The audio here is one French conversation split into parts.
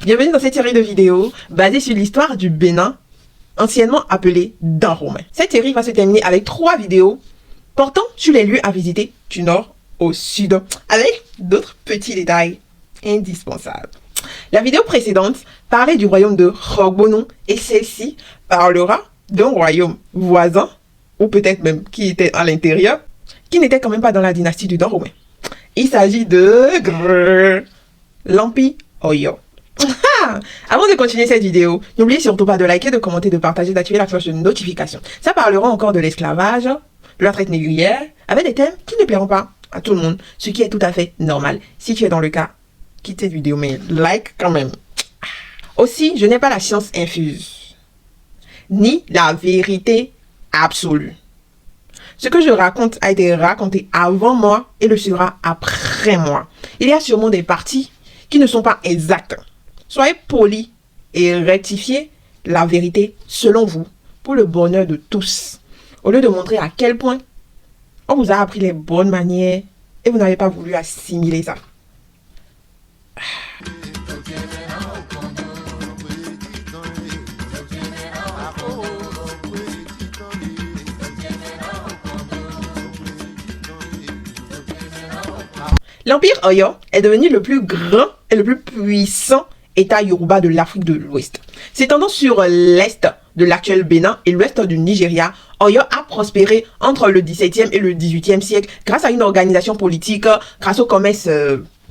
Bienvenue dans cette série de vidéos basée sur l'histoire du Bénin, anciennement appelé Dahomey. Cette série va se terminer avec 3 vidéos portant sur les lieux à visiter du nord au sud, avec d'autres petits détails indispensables. La vidéo précédente parlait du royaume de Rogbonon et celle-ci parlera d'un royaume voisin, ou peut-être même qui était à l'intérieur, qui n'était quand même pas dans la dynastie du Dahomey. Il s'agit de l'Empire Oyo. Avant de continuer cette vidéo, n'oubliez surtout pas de liker, de commenter, de partager, d'activer la cloche de notification. Ça parlera encore de l'esclavage, de la traite négrière, avec des thèmes qui ne plairont pas à tout le monde, ce qui est tout à fait normal. Si tu es dans le cas, quitte cette vidéo, mais like quand même. Aussi, je n'ai pas la science infuse, ni la vérité absolue. Ce que je raconte a été raconté avant moi et le sera après moi. Il y a sûrement des parties qui ne sont pas exactes. Soyez polis et rectifiez la vérité selon vous, pour le bonheur de tous. Au lieu de montrer à quel point on vous a appris les bonnes manières et vous n'avez pas voulu assimiler ça. L'Empire Oyo est devenu le plus grand et le plus puissant État Yoruba de l'Afrique de l'Ouest. S'étendant sur l'est de l'actuel Bénin et l'ouest du Nigeria, Oyo a prospéré entre le XVIIe et le XVIIIe siècle grâce à une organisation politique, grâce au commerce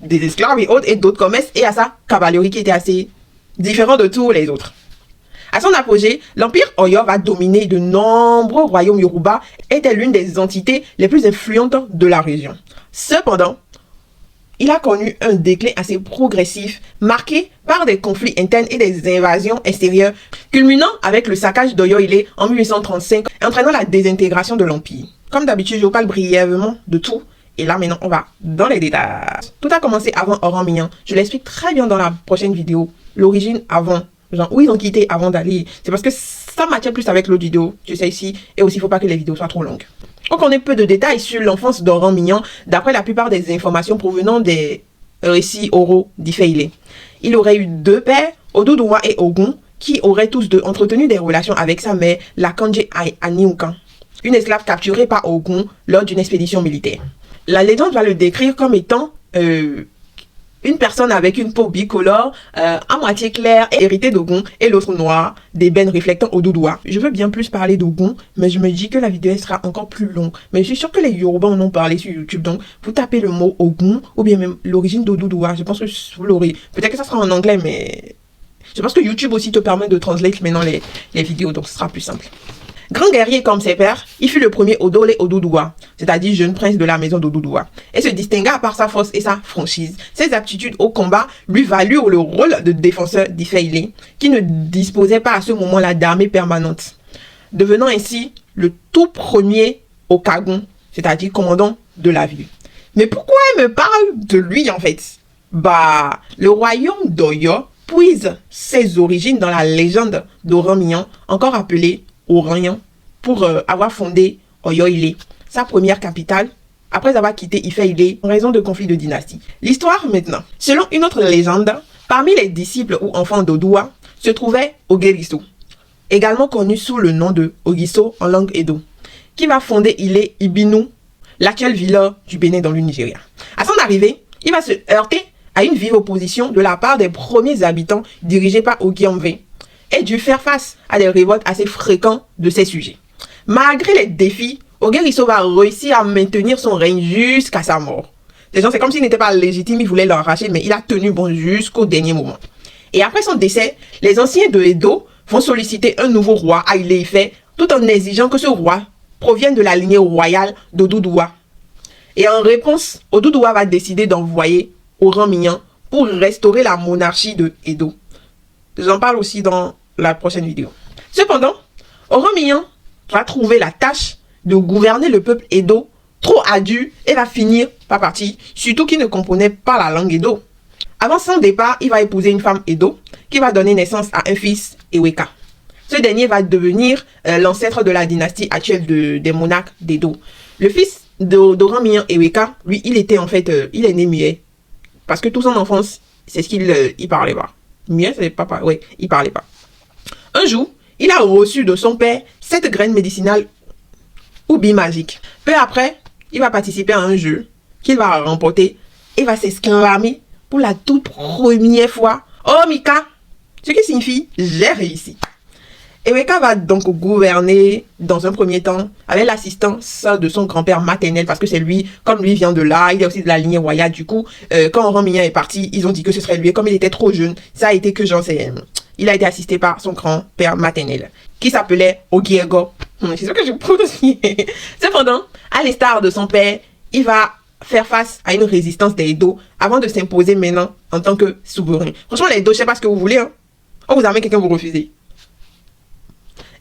des esclaves et autres, et d'autres commerces, et à sa cavalerie qui était assez différent de tous les autres. À son apogée, l'Empire Oyo va dominer de nombreux royaumes Yoruba et était l'une des entités les plus influentes de la région. Cependant, il a connu un déclin assez progressif, marqué par des conflits internes et des invasions extérieures, culminant avec le saccage d'Oyo-Ilé en 1835, entraînant la désintégration de l'Empire. Comme d'habitude, je vous parle brièvement de tout, et là maintenant on va dans les détails. Tout a commencé avant Oran-Miyan, je l'explique très bien dans la prochaine vidéo, l'origine avant, genre où ils ont quitté avant d'aller, c'est parce que ça matchait plus avec l'autre vidéo, je sais ici, et aussi il ne faut pas que les vidéos soient trop longues. On connaît peu de détails sur l'enfance d'Oran-Miyan, d'après la plupart des informations provenant des récits oraux d'Ife-Ilé. Il aurait eu 2 pères, Oduduwa et Ogun, qui auraient tous deux entretenu des relations avec sa mère, la Kanje Aniukan, une esclave capturée par Ogun lors d'une expédition militaire. La légende va le décrire comme étant une personne avec une peau bicolore, à moitié claire, héritée d'Ogun, et l'autre noire, d'ébène reflétant Oduduwa. Je veux bien plus parler d'Ogun, mais je me dis que la vidéo sera encore plus longue. Mais je suis sûre que les Yoruba en ont parlé sur YouTube, donc vous tapez le mot Ogun, ou bien même l'origine d'Oduduwa. Je pense que vous l'aurez. Peut-être que ça sera en anglais, mais je pense que YouTube aussi te permet de translate maintenant les vidéos, donc ce sera plus simple. Grand guerrier comme ses pères, il fut le premier Odole Oduduwa, c'est-à-dire jeune prince de la maison d'Oduduwa, et se distingua par sa force et sa franchise. Ses aptitudes au combat lui valurent le rôle de défenseur d'Ife-Ilé, qui ne disposait pas à ce moment-là d'armée permanente, devenant ainsi le tout premier Okagon, c'est-à-dire commandant de la ville. Mais pourquoi elle me parle de lui en fait? Bah, le royaume d'Oyo puise ses origines dans la légende d'Oran-Miyan, encore appelée Oran, pour avoir fondé Oyo-Ilé, sa première capitale, après avoir quitté Ife-Ilé en raison de conflits de dynastie. L'histoire maintenant. Selon une autre légende, parmi les disciples ou enfants d'Oduwa se trouvait Ogeriso, également connu sous le nom de Ogiso en langue Edo, qui va fonder Ilé Ibinu, l'actuelle ville du Bénin dans le Nigeria. À son arrivée, il va se heurter à une vive opposition de la part des premiers habitants dirigés par Ogiamve, et dû faire face à des révoltes assez fréquentes de ces sujets. Malgré les défis, Ogeriso va réussir à maintenir son règne jusqu'à sa mort. Les gens, c'est comme s'il n'était pas légitime, il voulait l'arracher, mais il a tenu bon jusqu'au dernier moment. Et après son décès, les anciens de Edo vont solliciter un nouveau roi à Ile-Ife, tout en exigeant que ce roi provienne de la lignée royale d'Oduduwa. Et en réponse, Oduduwa va décider d'envoyer Oran-Miyan pour restaurer la monarchie de Edo. J'en parle aussi dans la prochaine vidéo. Cependant, Oran-Miyan va trouver la tâche de gouverner le peuple Edo trop ardue et va finir par partir, surtout qu'il ne comprenait pas la langue Edo. Avant son départ, il va épouser une femme Edo qui va donner naissance à un fils, Eweka. Ce dernier va devenir l'ancêtre de la dynastie actuelle des monarques d'Edo. Le fils d'Oran-Miyan, Eweka, lui, il était en fait, il est né muet. Parce que toute son enfance, c'est ce qu'il parlait pas. Mien, c'est papa. Oui, il parlait pas. Un jour, il a reçu de son père 7 graines médicinales Oubi magique. Peu après, il va participer à un jeu qu'il va remporter et va s'exclamer pour la toute première fois: Oh Mika! Ce qui signifie j'ai réussi. Eweka va donc gouverner dans un premier temps avec l'assistance de son grand-père maternel, parce que c'est lui, comme lui vient de là, il est aussi de la lignée royale. Du coup, quand Oromien est parti, ils ont dit que ce serait lui. Et comme il était trop jeune, ça a été que j'en sais. Il a été assisté par son grand-père maternel, qui s'appelait Ogiego. C'est ce que je prononce. Cependant, à l'instar de son père, il va faire face à une résistance des Edo avant de s'imposer maintenant en tant que souverain. Franchement, les Edo, je sais pas ce que vous voulez. Hein. On vous amène quelqu'un, vous refusez.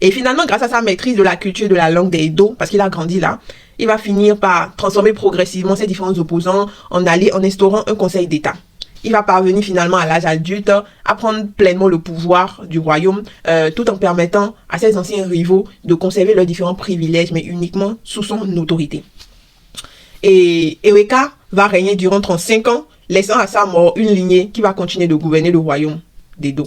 Et finalement, grâce à sa maîtrise de la culture et de la langue des Edo, parce qu'il a grandi là, il va finir par transformer progressivement ses différents opposants en instaurant un conseil d'État. Il va parvenir finalement à l'âge adulte à prendre pleinement le pouvoir du royaume, tout en permettant à ses anciens rivaux de conserver leurs différents privilèges, mais uniquement sous son autorité. Et Eweka va régner durant 35 ans, laissant à sa mort une lignée qui va continuer de gouverner le royaume d'Edo.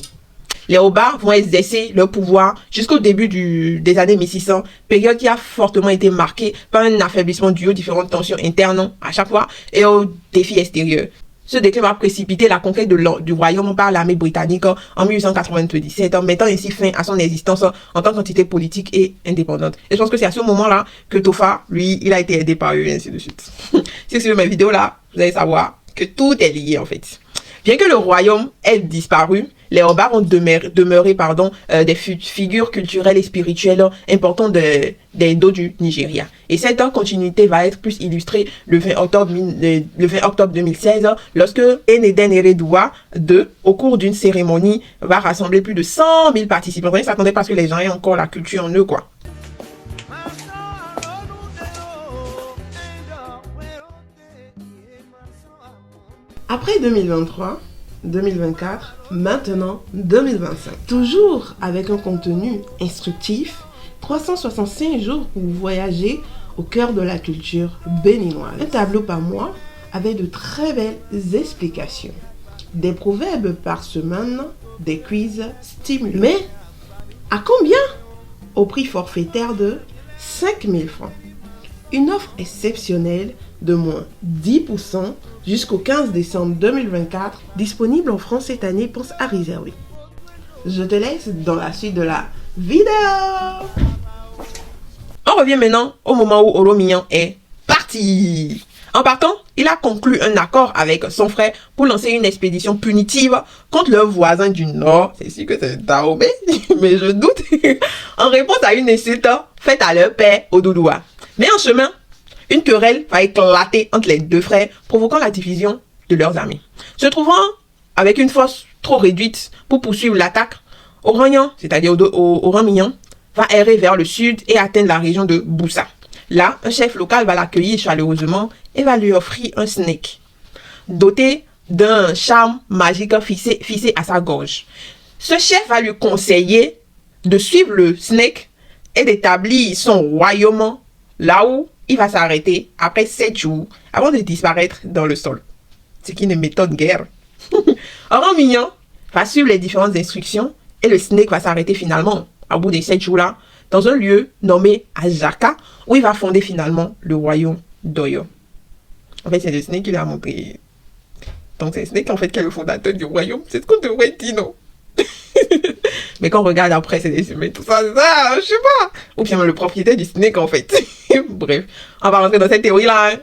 Les Oba vont exercer leur pouvoir jusqu'au début des années 1600, période qui a fortement été marquée par un affaiblissement dû aux différentes tensions internes à chaque fois et aux défis extérieurs. Ce déclin va précipiter la conquête du royaume par l'armée britannique en 1897, mettant ainsi fin à son existence en tant qu'entité politique et indépendante. Et je pense que c'est à ce moment-là que Tofa, lui, il a été aidé par eux, et ainsi de suite. Si vous suivez mes vidéos là, vous allez savoir que tout est lié en fait. Bien que le royaume ait disparu, les Oba vont demeurer des figures culturelles et spirituelles importantes des Edo du Nigeria. Et cette continuité va être plus illustrée le 20 octobre 2016, lorsque Eneden Eredua II, au cours d'une cérémonie, va rassembler plus de 100 000 participants. Ils ne s'attendaient pas à ce que les gens aient encore la culture en eux, quoi. Après 2023, 2024, maintenant 2025. Toujours avec un contenu instructif, 365 jours pour voyager au cœur de la culture béninoise. Un tableau par mois avec de très belles explications. Des proverbes par semaine, des quiz stimulants. Mais à combien? Au prix forfaitaire de 5 000 francs. Une offre exceptionnelle de moins 10% jusqu'au 15 décembre 2024, disponible en France cette année, pense à réserver. Je te laisse dans la suite de la vidéo. On revient maintenant au moment où Oromien est parti. En partant, il a conclu un accord avec son frère pour lancer une expédition punitive contre leurs voisins du Nord. C'est sûr que c'est Dahomey, mais je doute. En réponse à une insulte faite à leur père, Oduduwa. Mais en chemin, une querelle va éclater entre les deux frères, provoquant la division de leurs armées. Se trouvant avec une force trop réduite pour poursuivre l'attaque, Oromien, c'est-à-dire Oromien, va errer vers le sud et atteindre la région de Boussa. Là, un chef local va l'accueillir chaleureusement et va lui offrir un snake, doté d'un charme magique fixé à sa gorge. Ce chef va lui conseiller de suivre le snake et d'établir son royaume là où il va s'arrêter après 7 jours avant de disparaître dans le sol. Ce qui ne m'étonne guère. Oromien va suivre les différentes instructions et le snake va s'arrêter finalement, au bout des 7 jours-là, dans un lieu nommé Ajaka, où il va fonder finalement le royaume d'Oyo. En fait, c'est le snake qui l'a montré. Donc c'est Snake en fait qui est le fondateur du royaume. C'est ce qu'on devrait dire, non? Mais quand on regarde après, c'est des humains, tout ça, je sais pas. Ou bien le propriétaire du Snake en fait. Bref, on va rentrer dans cette théorie-là. Hein.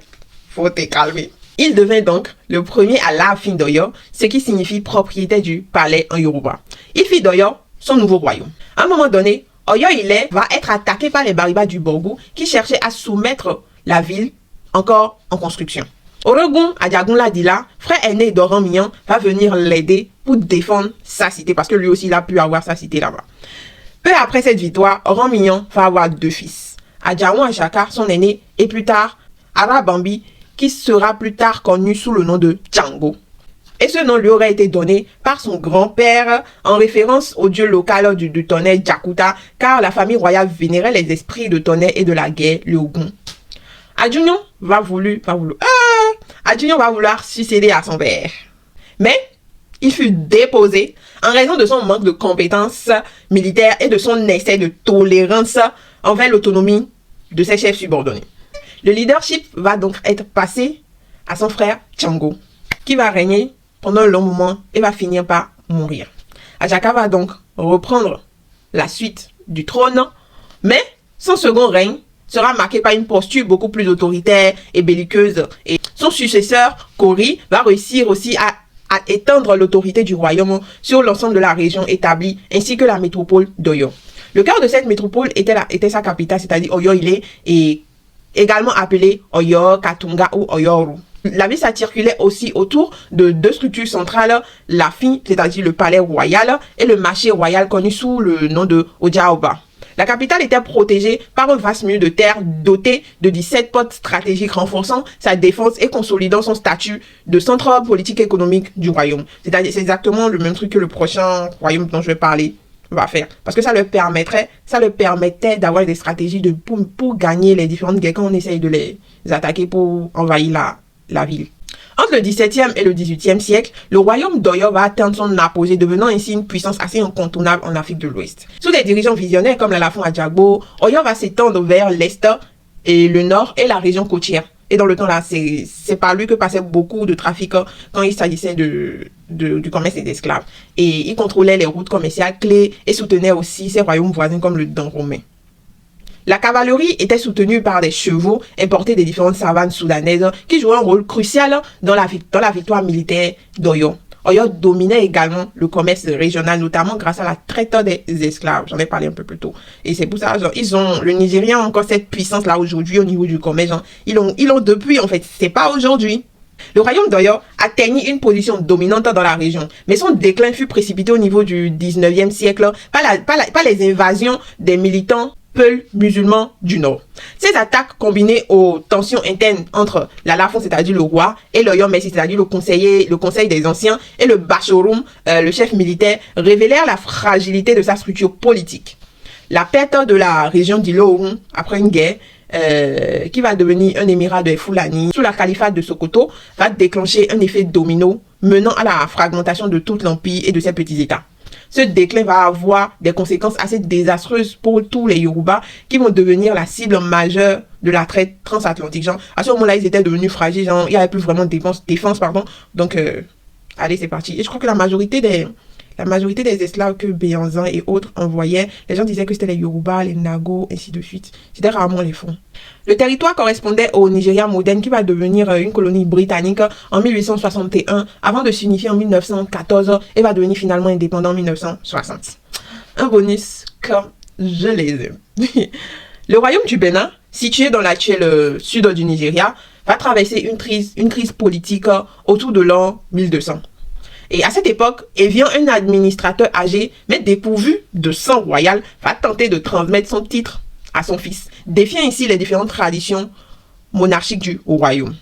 Faut te calmer. Il devint donc le premier à l'Afin d'Oyo, ce qui signifie propriétaire du palais en Yoruba. Il fit d'Oyo son nouveau royaume. À un moment donné, Oyo Ile va être attaqué par les Bariba du Borgou qui cherchaient à soumettre la ville encore en construction. Orogun Adiagun Ladila, frère aîné d'Oromien, va venir l'aider pour défendre sa cité parce que lui aussi il a pu avoir sa cité là-bas. Peu après cette victoire, Oromien va avoir 2 fils. Adjaou Ajaka, son aîné, et plus tard Arabambi, qui sera plus tard connu sous le nom de Django. Et ce nom lui aurait été donné par son grand-père en référence au dieu local du tonnerre Jakuta, car la famille royale vénérait les esprits de tonnerre et de la guerre, le Ogun. Adjunion va vouloir succéder à son père. Mais il fut déposé en raison de son manque de compétences militaires et de son excès de tolérance envers l'autonomie de ses chefs subordonnés. Le leadership va donc être passé à son frère Tchango, qui va régner pendant un long moment et va finir par mourir. Ajaka va donc reprendre la suite du trône, mais son second règne sera marqué par une posture beaucoup plus autoritaire et belliqueuse. Et son successeur, Kori, va réussir aussi à étendre l'autorité du royaume sur l'ensemble de la région établie, ainsi que la métropole d'Oyo. Le cœur de cette métropole était sa capitale, c'est-à-dire Oyo-Ile, et également appelée Oyo Katunga ou Oyoru. La ville s'articulait aussi autour de deux structures centrales, la FI, c'est-à-dire le palais royal, et le marché royal connu sous le nom de Ojaoba. La capitale était protégée par un vaste mur de terre doté de 17 postes stratégiques renforçant sa défense et consolidant son statut de centre politique et économique du royaume. C'est-à-dire, c'est exactement le même truc que le prochain royaume dont je vais parler va faire. Parce que ça leur permettait d'avoir des stratégies pour gagner les différentes guerres quand on essaye de les attaquer pour envahir la ville. Entre le XVIIe et le XVIIIe siècle, le royaume d'Oyo va atteindre son apogée, devenant ainsi une puissance assez incontournable en Afrique de l'Ouest. Sous des dirigeants visionnaires comme Lalafon Adjagbo, Oyo va s'étendre vers l'Est et le Nord et la région côtière. Et dans le temps là, c'est par lui que passait beaucoup de trafic quand il s'agissait du commerce des esclaves. Et il contrôlait les routes commerciales clés et soutenait aussi ses royaumes voisins comme le Dan romain. La cavalerie était soutenue par des chevaux importés des différentes savanes soudanaises qui jouaient un rôle crucial dans la victoire militaire d'Oyo. Oyo dominait également le commerce régional, notamment grâce à la traite des esclaves. J'en ai parlé un peu plus tôt. Et c'est pour ça, le Nigeria a encore cette puissance-là aujourd'hui au niveau du commerce. Ils l'ont depuis, en fait. C'est pas aujourd'hui. Le royaume d'Oyo atteignit une position dominante dans la région, mais son déclin fut précipité au niveau du 19e siècle par les invasions des militants Peuls musulmans du Nord. Ces attaques combinées aux tensions internes entre l'Alafon, c'est-à-dire le roi, et l'Oyo Messi, c'est-à-dire le conseil des anciens, et le Bachorum, le chef militaire, révélèrent la fragilité de sa structure politique. La perte de la région d'Ilorum après une guerre, qui va devenir un émirat de Fulani sous la califate de Sokoto, va déclencher un effet domino menant à la fragmentation de tout l'empire et de ses petits États. Ce déclin va avoir des conséquences assez désastreuses pour tous les Yoruba qui vont devenir la cible majeure de la traite transatlantique. Genre, à ce moment-là, ils étaient devenus fragiles, genre, il n'y avait plus vraiment de défense, pardon. Donc, allez, c'est parti. Et je crois que la majorité des esclaves que Béanzin et autres envoyaient, les gens disaient que c'était les Yoruba, les Nago, ainsi de suite. C'était rarement les fonds. Le territoire correspondait au Nigeria moderne qui va devenir une colonie britannique en 1861 avant de s'unifier en 1914 et va devenir finalement indépendant en 1960. Un bonus comme je les aime. Le royaume du Bénin, situé dans l'actuel sud du Nigeria, va traverser une crise politique autour de l'an 1200. Et à cette époque, Evian, un administrateur âgé, mais dépourvu de sang royal, va tenter de transmettre son titre à son fils, défiant ainsi les différentes traditions monarchiques du royaume.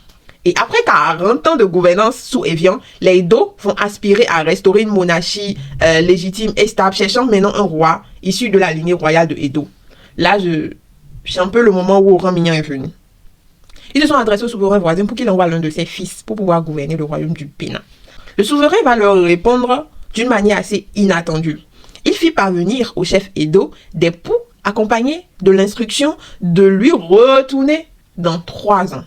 Et après 40 ans de gouvernance sous Evian, les Edo vont aspirer à restaurer une monarchie légitime et stable, cherchant maintenant un roi issu de la lignée royale de Edo. Là, c'est un peu le moment où Oran Mignan est venu. Ils se sont adressés au souverain voisin pour qu'il envoie l'un de ses fils pour pouvoir gouverner le royaume du Bénin. Le souverain va leur répondre d'une manière assez inattendue. Il fit parvenir au chef Edo des poux accompagnés de l'instruction de lui retourner dans 3 ans.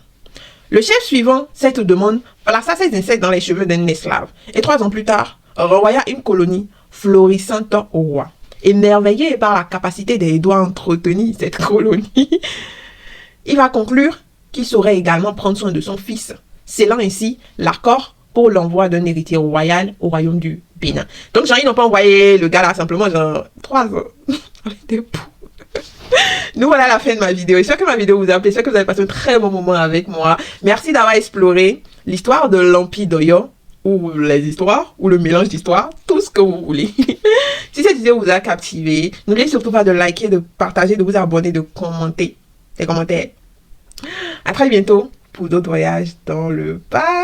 Le chef suivant cette demande plaça ses insectes dans les cheveux d'un esclave et 3 ans plus tard renvoya une colonie florissante au roi. Émerveillé par la capacité des Edo à entretenir cette colonie, il va conclure qu'il saurait également prendre soin de son fils, scellant ainsi l'accord pour l'envoi d'un héritier royal au royaume du Bénin. Donc, genre, ils n'ont pas envoyé le gars là simplement, genre, 3 ans avec des poux. Nous voilà à la fin de ma vidéo. J'espère que ma vidéo vous a plu. J'espère que vous avez passé un très bon moment avec moi. Merci d'avoir exploré l'histoire de l'Empire d'Oyo, ou les histoires, ou le mélange d'histoires, tout ce que vous voulez. Si cette vidéo vous a captivé, n'oubliez surtout pas de liker, de partager, de vous abonner, de commenter les commentaires. À très bientôt pour d'autres voyages dans le passé.